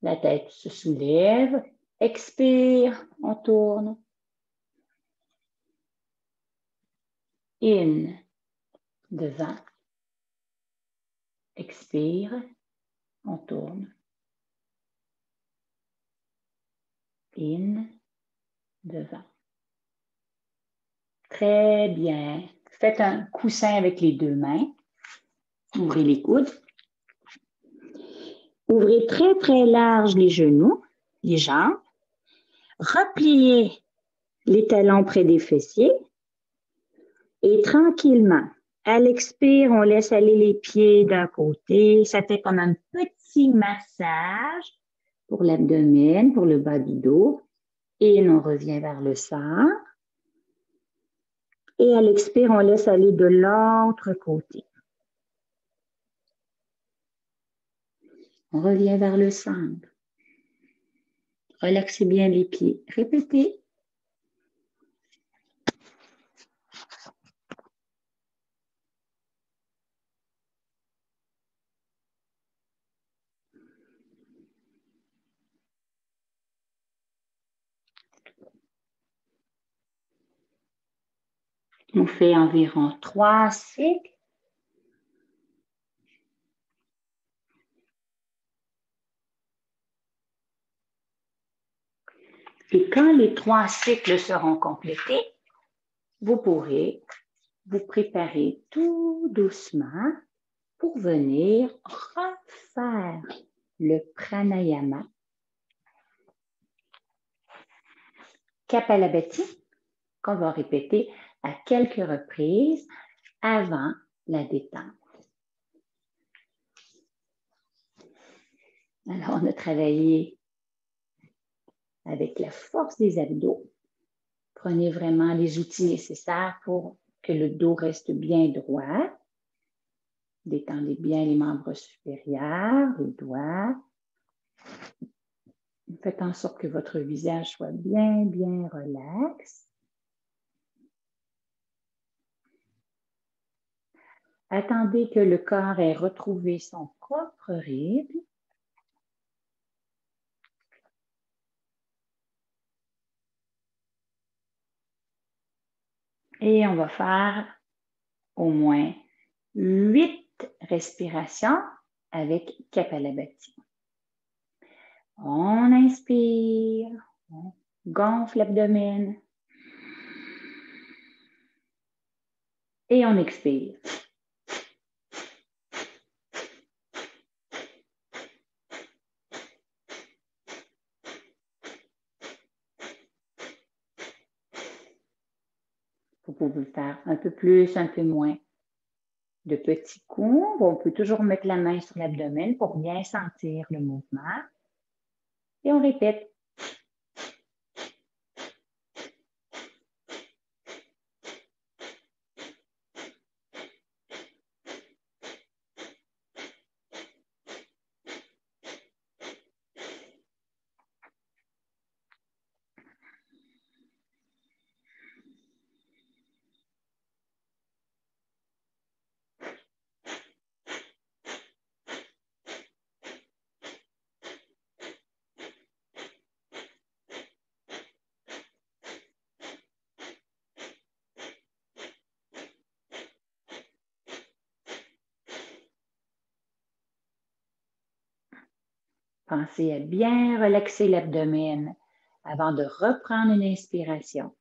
La tête se soulève. Expire, on tourne. In, devant. Expire, on tourne. In, devant. Très bien. Faites un coussin avec les deux mains. Ouvrez les coudes. Ouvrez très, très large les genoux, les jambes. Repliez les talons près des fessiers. Et tranquillement, à l'expire, on laisse aller les pieds d'un côté. Ça fait comme un petit massage pour l'abdomen, pour le bas du dos. Et on revient vers le centre. Et à l'expire, on laisse aller de l'autre côté. On revient vers le centre. Relaxez bien les pieds. Répétez. On fait environ 3 cycles. Et quand les 3 cycles seront complétés, vous pourrez vous préparer tout doucement pour venir refaire le pranayama Kapalabhati qu'on va répéter à quelques reprises avant la détente. Alors, on a travaillé avec la force des abdos. Prenez vraiment les outils nécessaires pour que le dos reste bien droit. Détendez bien les membres supérieurs, les doigts. Faites en sorte que votre visage soit bien, bien relax. Attendez que le corps ait retrouvé son propre rythme. Et on va faire au moins 8 respirations avec Kapalabhati. On inspire, on gonfle l'abdomen et on expire. Vous pouvez faire un peu plus, un peu moins de petits coups. On peut toujours mettre la main sur l'abdomen pour bien sentir le mouvement. Et on répète. Pensez à bien relaxer l'abdomen avant de reprendre une inspiration.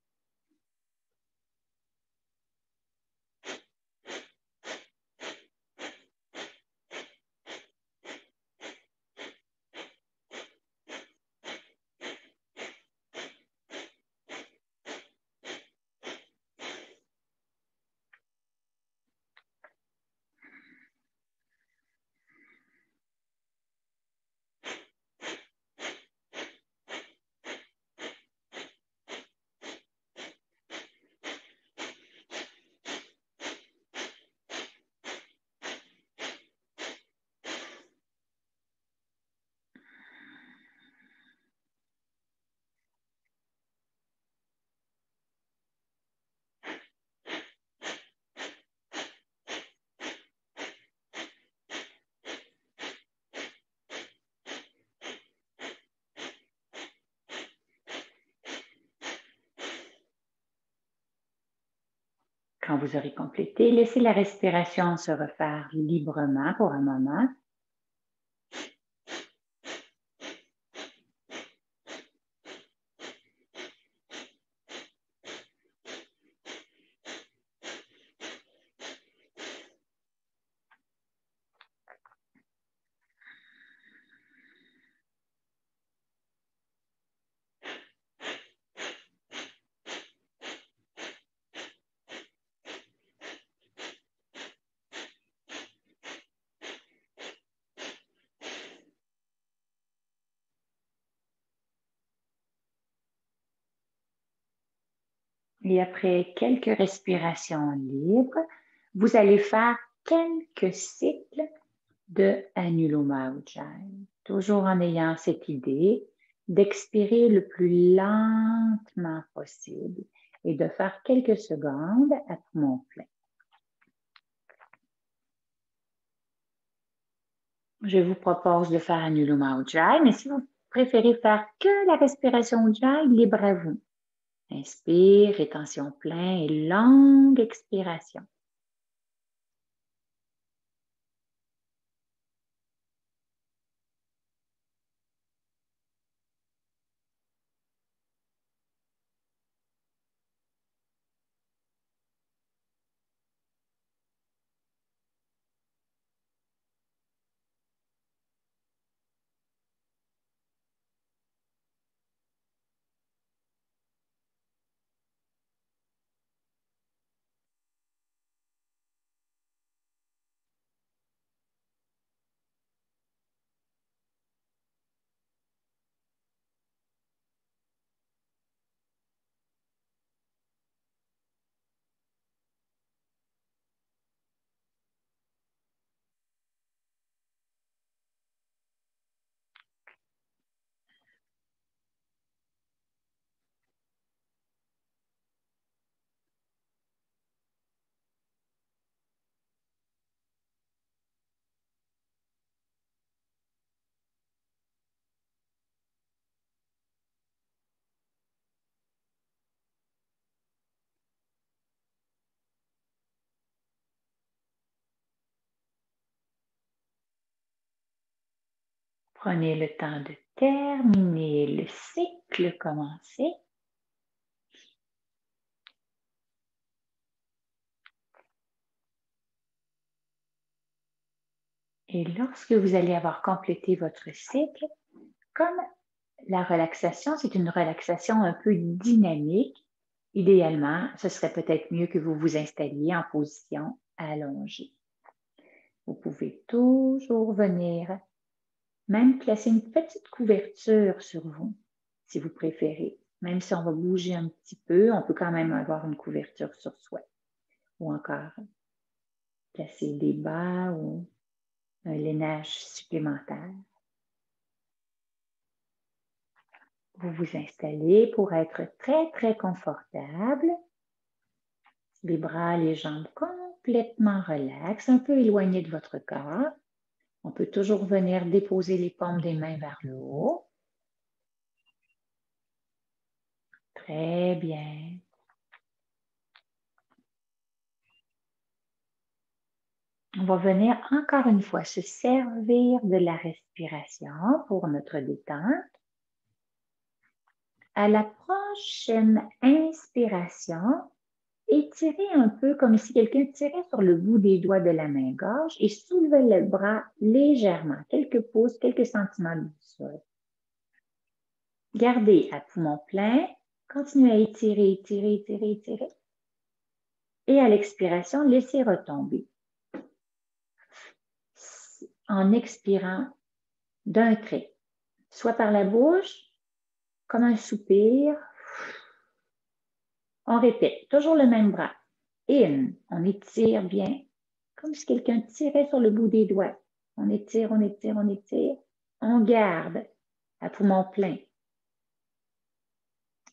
Quand vous aurez complété, laissez la respiration se refaire librement pour un moment. Et après quelques respirations libres, vous allez faire quelques cycles de Anuloma Ujjayi, toujours en ayant cette idée d'expirer le plus lentement possible et de faire quelques secondes à poumon plein. Je vous propose de faire Anuloma Ujjayi, mais si vous préférez faire que la respiration Ujjayi, libre à vous. Inspire, rétention plein et longue expiration. Prenez le temps de terminer le cycle commencé. Et lorsque vous allez avoir complété votre cycle, comme la relaxation, c'est une relaxation un peu dynamique, idéalement, ce serait peut-être mieux que vous vous installiez en position allongée. Vous pouvez toujours venir, même placer une petite couverture sur vous, si vous préférez. Même si on va bouger un petit peu, on peut quand même avoir une couverture sur soi. Ou encore placer des bas ou un lainage supplémentaire. Vous vous installez pour être très, très confortable. Les bras, les jambes complètement relax, un peu éloignés de votre corps. On peut toujours venir déposer les paumes des mains vers le haut. Très bien. On va venir encore une fois se servir de la respiration pour notre détente. À la prochaine inspiration, étirez un peu comme si quelqu'un tirait sur le bout des doigts de la main gauche et soulevez le bras légèrement, quelques pouces, quelques centimètres du sol. Gardez à poumon plein, continuez à étirer, étirer, étirer, étirer. Et à l'expiration, laissez retomber. En expirant d'un trait, soit par la bouche, comme un soupir. On répète, toujours le même bras. In, on étire bien, comme si quelqu'un tirait sur le bout des doigts. On étire, on étire, on étire. On garde à poumon plein.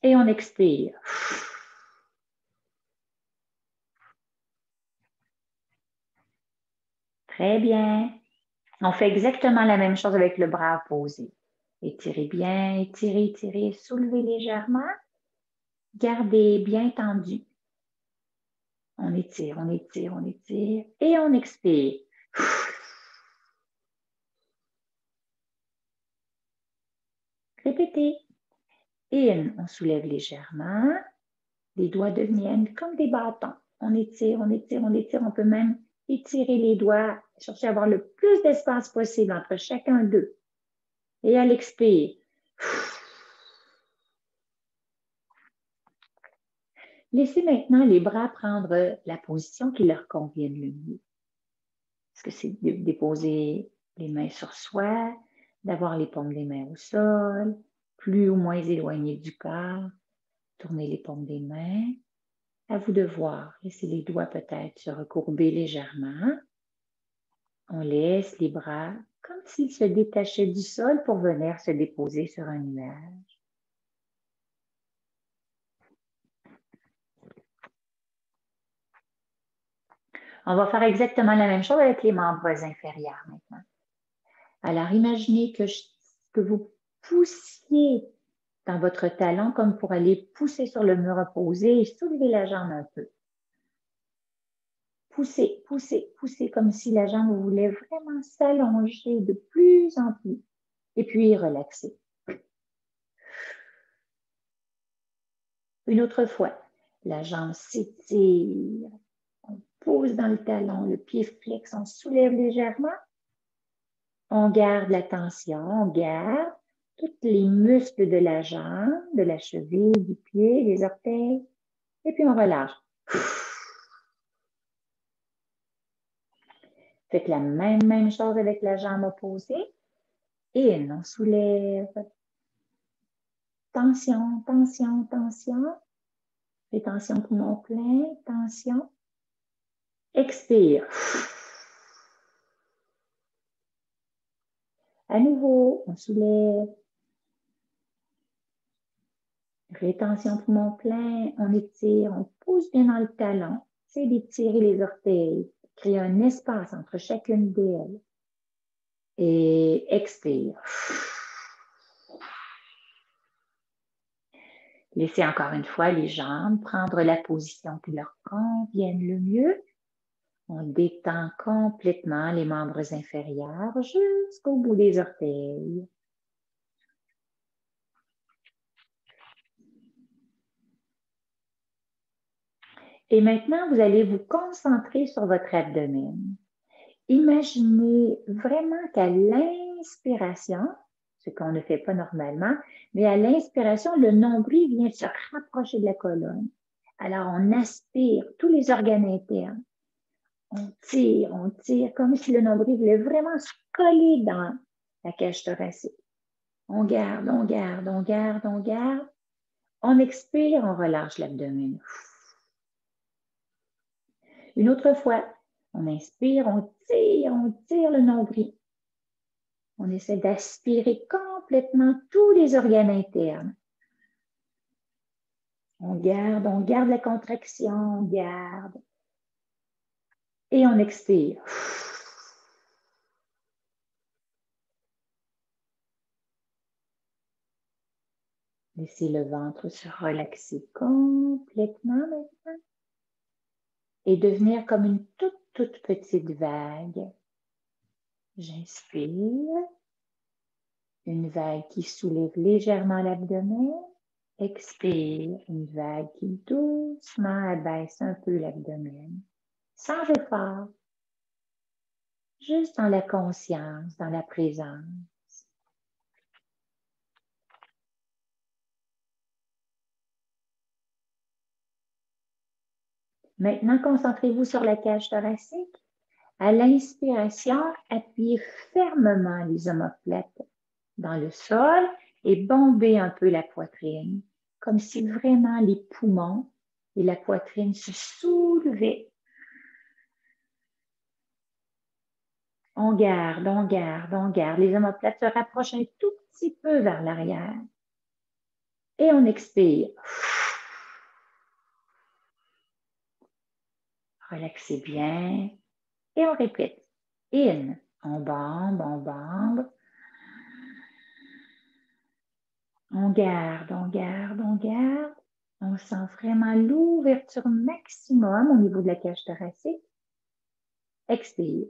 Et on expire. Très bien. On fait exactement la même chose avec le bras opposé. Étirez bien, étirez, étirez, soulevez légèrement. Gardez bien tendu. On étire, on étire, on étire. Et on expire. Répétez. In, on soulève légèrement. Les doigts deviennent comme des bâtons. On étire, on étire, on étire. On peut même étirer les doigts, chercher à avoir le plus d'espace possible entre chacun d'eux. Et à l'expire. Laissez maintenant les bras prendre la position qui leur convienne le mieux. Est-ce que c'est de déposer les mains sur soi, d'avoir les paumes des mains au sol, plus ou moins éloignées du corps, tourner les paumes des mains. À vous de voir. Laissez les doigts peut-être se recourber légèrement. On laisse les bras comme s'ils se détachaient du sol pour venir se déposer sur un nuage. On va faire exactement la même chose avec les membres inférieurs maintenant. Alors, imaginez que vous poussiez dans votre talon comme pour aller pousser sur le mur opposé et soulever la jambe un peu. Poussez, poussez, poussez comme si la jambe voulait vraiment s'allonger de plus en plus. Et puis, relaxez. Une autre fois, la jambe s'étire. On pose dans le talon, le pied flex, on soulève légèrement. On garde la tension, on garde tous les muscles de la jambe, de la cheville, du pied, des orteils. Et puis on relâche. Faites la même chose avec la jambe opposée. Et on soulève. Tension, tension, tension. Rétention poumon plein, tension. Expire. À nouveau, on soulève. Rétention poumon plein, on étire, on pousse bien dans le talon. C'est d'étirer les orteils, créer un espace entre chacune d'elles. Et expire. Laissez encore une fois les jambes prendre la position qui leur convienne le mieux. On détend complètement les membres inférieurs jusqu'au bout des orteils. Et maintenant, vous allez vous concentrer sur votre abdomen. Imaginez vraiment qu'à l'inspiration, ce qu'on ne fait pas normalement, mais à l'inspiration, le nombril vient se rapprocher de la colonne. Alors, on aspire tous les organes internes. On tire, comme si le nombril voulait vraiment se coller dans la cage thoracique. On garde, on garde, on garde, on garde. On expire, on relâche l'abdomen. Une autre fois, on inspire, on tire le nombril. On essaie d'aspirer complètement tous les organes internes. On garde la contraction, on garde. Et on expire. Laissez le ventre se relaxer complètement maintenant. Et devenir comme une toute petite vague. J'inspire. Une vague qui soulève légèrement l'abdomen. Expire. Une vague qui doucement abaisse un peu l'abdomen. Sans effort. Juste dans la conscience, dans la présence. Maintenant, concentrez-vous sur la cage thoracique. À l'inspiration, appuyez fermement les omoplates dans le sol et bombez un peu la poitrine, comme si vraiment les poumons et la poitrine se soulevaient. On garde, on garde, on garde. Les omoplates se rapprochent un tout petit peu vers l'arrière. Et on expire. Relaxez bien. Et on répète. In, on bombe, on bombe. On garde, on garde, on garde. On sent vraiment l'ouverture maximum au niveau de la cage thoracique. Expire.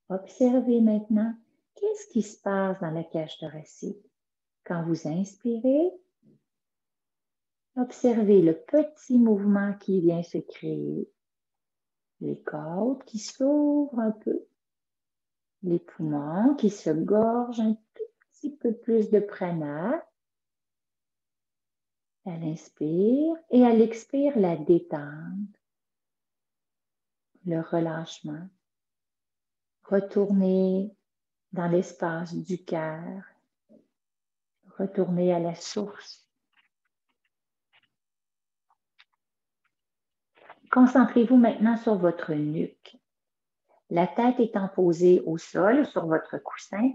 Observez maintenant qu'est-ce qui se passe dans la cage thoracique. Quand vous inspirez, observez le petit mouvement qui vient se créer. Les côtes qui s'ouvrent un peu. Les poumons qui se gorgent un tout petit peu plus de prana. Elle inspire et elle expire la détente, le relâchement. Retournez dans l'espace du cœur. Retournez à la source. Concentrez-vous maintenant sur votre nuque. La tête étant posée au sol, sur votre coussin,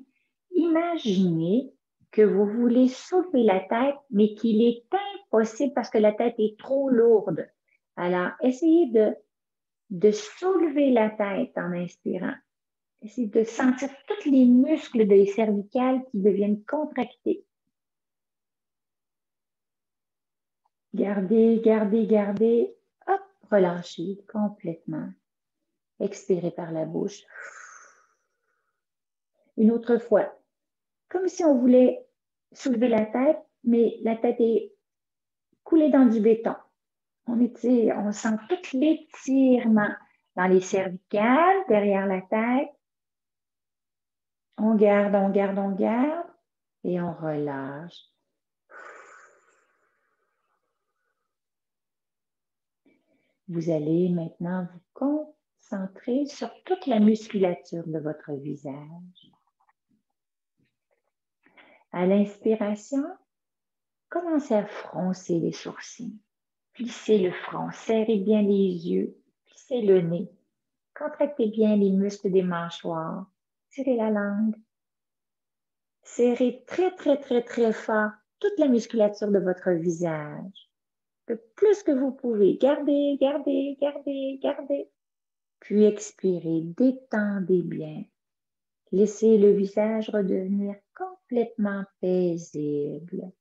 imaginez que vous voulez soulever la tête, mais qu'il est impossible parce que la tête est trop lourde. Alors, essayez de soulever la tête en inspirant. Essayez de sentir tous les muscles des cervicales qui deviennent contractés. Gardez, gardez, gardez. Hop, relâchez complètement. Expirez par la bouche. Une autre fois. Comme si on voulait soulever la tête, mais la tête est coulée dans du béton. On étire, on sent tout l'étirement dans les cervicales, derrière la tête. On garde, on garde, on garde et on relâche. Vous allez maintenant vous concentrer sur toute la musculature de votre visage. À l'inspiration, commencez à froncer les sourcils. Plissez le front, serrez bien les yeux, plissez le nez. Contractez bien les muscles des mâchoires. Tirez la langue. Serrez très, très, très, très fort toute la musculature de votre visage. Le plus que vous pouvez. Gardez, gardez, gardez, gardez. Puis expirez, détendez bien. Laissez le visage redevenir complètement paisible.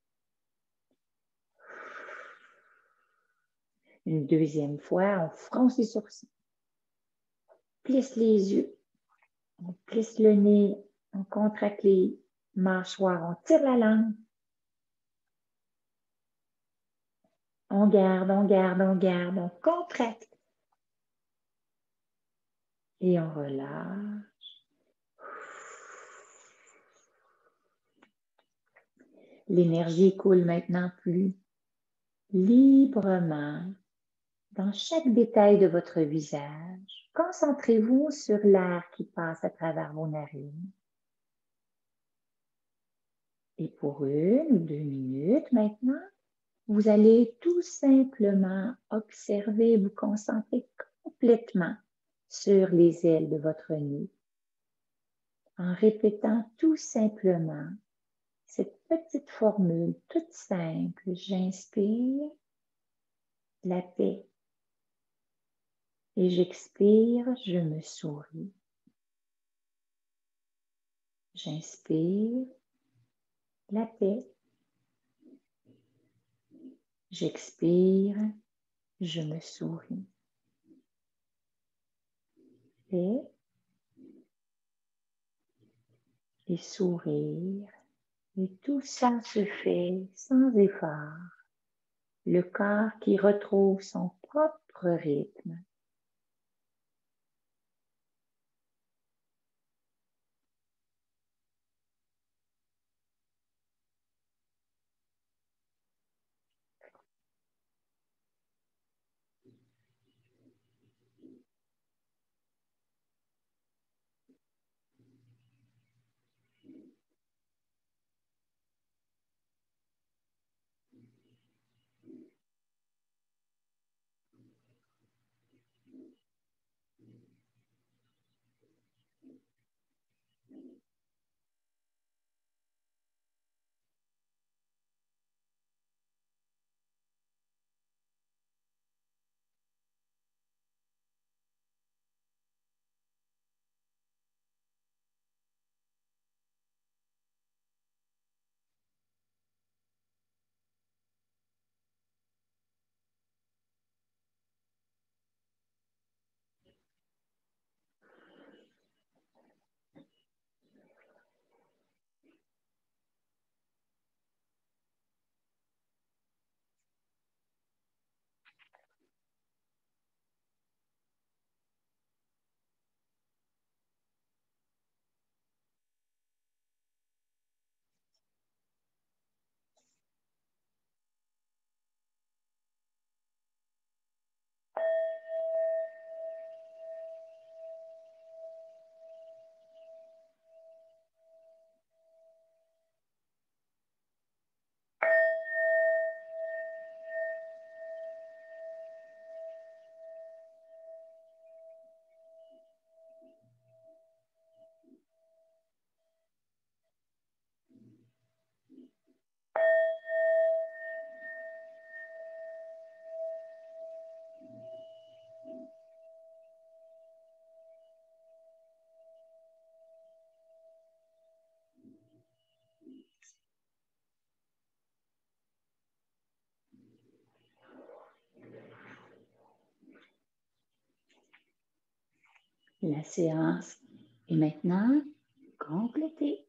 Une deuxième fois, on fronce les sourcils. Plisse les yeux. On plisse le nez. On contracte les mâchoires. On tire la langue. On garde, on garde, on garde. On contracte. Et on relâche. L'énergie coule maintenant plus librement dans chaque détail de votre visage. Concentrez-vous sur l'air qui passe à travers vos narines. Et pour 1 ou 2 minutes maintenant, vous allez tout simplement observer, vous concentrer complètement sur les ailes de votre nez en répétant tout simplement cette petite formule toute simple. J'inspire la paix et j'expire, je me souris. J'inspire la paix. J'expire, je me souris. Paix et sourire. Et tout ça se fait sans effort. Le corps qui retrouve son propre rythme. La séance est maintenant complétée.